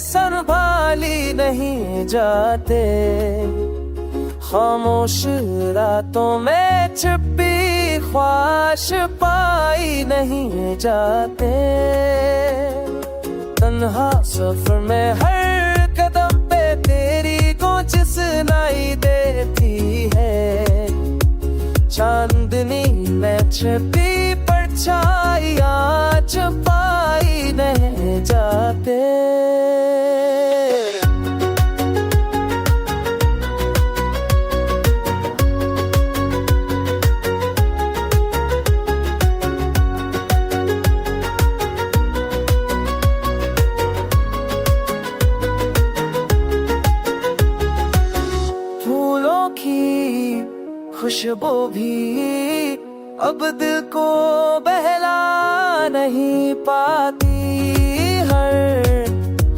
संभाली नहीं जाते, खामोश रातों में छिपी ख्वाहिश पाई नहीं जाते। तन्हा सफर में हर कदम पे तेरी गूंज सुनाई देती है, चांदनी में छिपी परछाइयां छुपाई नहीं जाते। फूलों की खुशबू भी अब दिल को बहला नहीं पाती, हर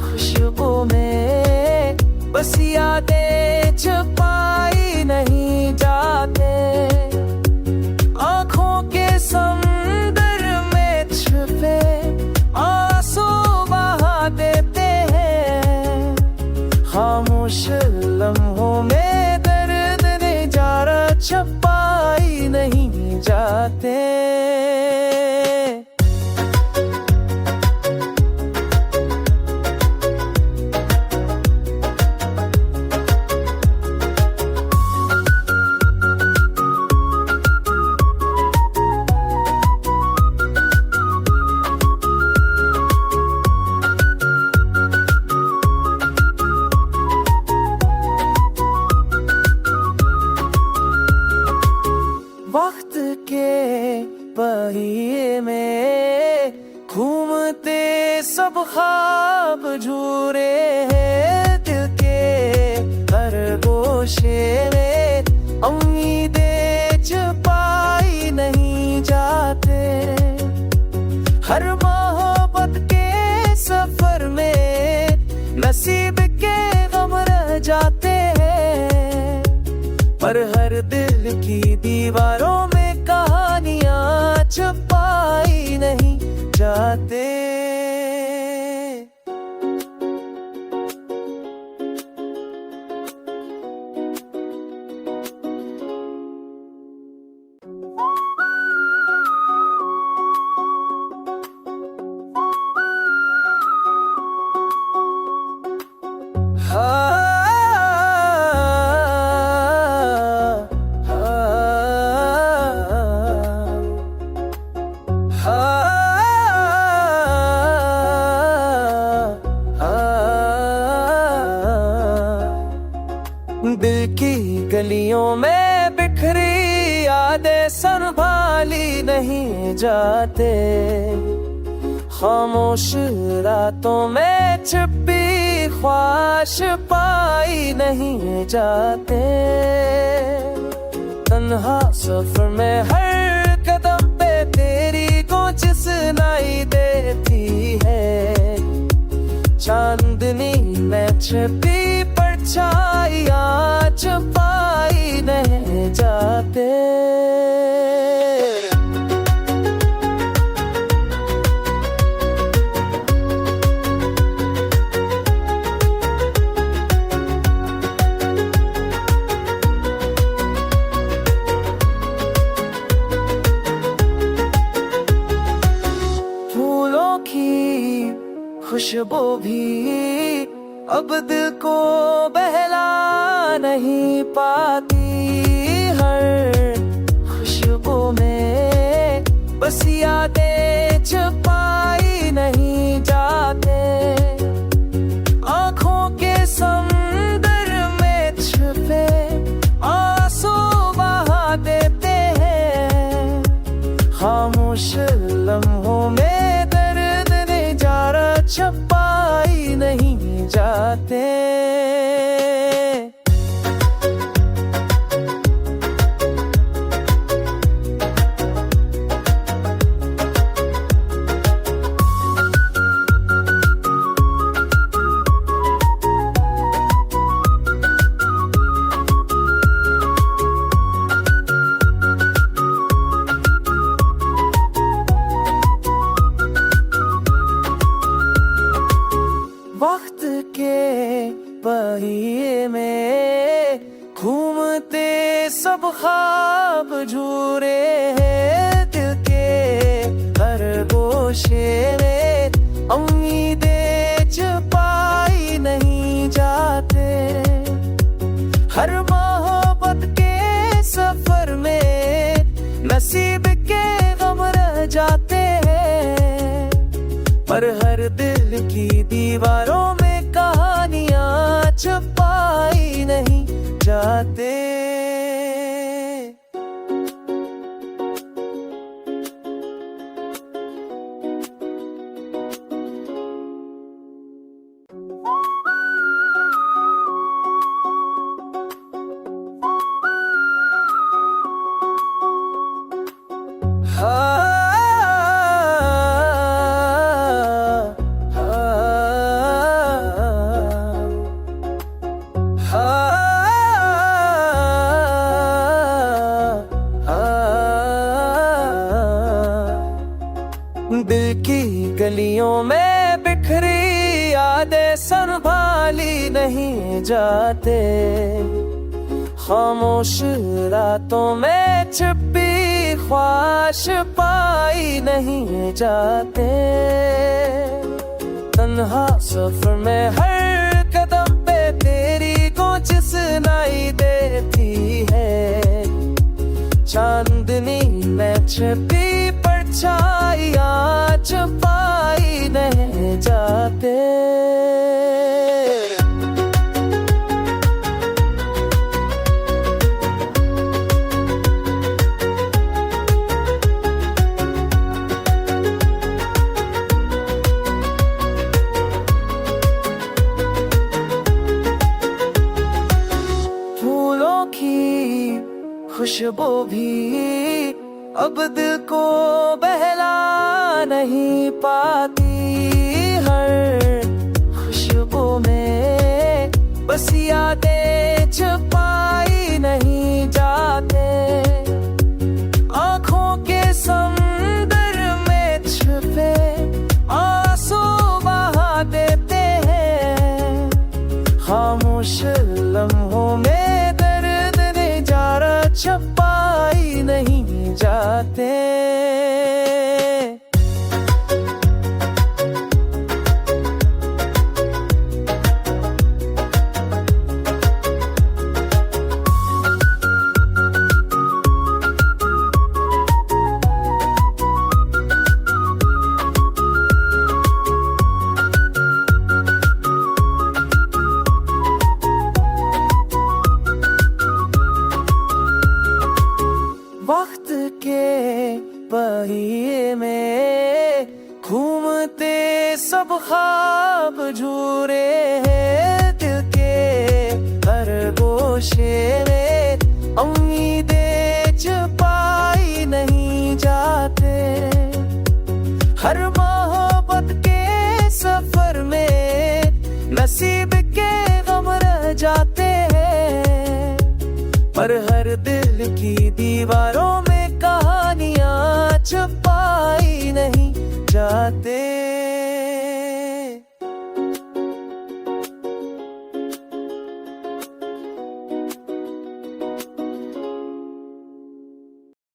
खुशबू में बस यादें छुपाई नहीं जाते। आँखों के समुंदर में छुपे आंसू बहा देते हैं, खामोश लम्हों में दर्द नजारा छुपाई नहीं जाते। वक्त के पहिए में घूमते सब ख्वाब झूरे हैं, दिल के हर गोशे में उम्मीदें छुपाई नहीं जाते। हर मोहब्बत के सफर में नसीब के गम रह जाते हैं, पर हर दिल की दीवारों में कहानियां छुपाई नहीं जाते। दिल की गलियों में बिखरी यादें संभाली नहीं जाते, खामोश रातों में छिपी ख्वाहिश पाई नहीं जाते। तन्हा सफर में हर कदम पे तेरी गूंज सुनाई देती है, चांदनी में छिपी परछाइयां छुपाई नहीं जाते। फूलों की खुशबू भी अब दिल को बहला नहीं पाती, हर खुशबू में बस यादें छुपाई नहीं जाते। आँखों के समुंदर में छुपे आंसू बहा देते हैं, खामोश लम्हों में दर्द नजारा छुपाई नहीं जाते। वक्त के पहिए में घूमते सब ख्वाब झूरे हैं, दिल के हर गोशे में उम्मीदें छुपाई नहीं जाते। हर मोहब्बत के सफर में नसीब के गम रह जाते हैं, पर हर दिल की दीवारों में कहानियां छुपाई नहीं जाते। दिल की गलियों में बिखरी यादें संभाली नहीं जाते, खामोश रातों में छिपी ख्वाहिश पाई नहीं जाते। तन्हा सफर में हर कदम पे तेरी गूंज सुनाई देती है, चांदनी में छिपी परछाइयां छुपाई नहीं जाते। फूलों की खुशबू भी अब दिल को बहला नहीं पाती, हर खुशबू में बस यादें छुपाई नहीं जाते। आँखों के समुंदर में छुपे आंसू बहा देते हैं, खामोश लम्हों में दर्द नजारा छुपाई नहीं जाते। वक्त के पहिए में घूमते सब ख्वाब झूरे हैं, दिल के हर गोशे में उम्मीदें छुपाई नहीं जाते। हर मोहब्बत के सफर में नसीब के गम रह जाते हैं, पर हर दिल की दीवारों में कहानियां छुपाई नहीं जाते।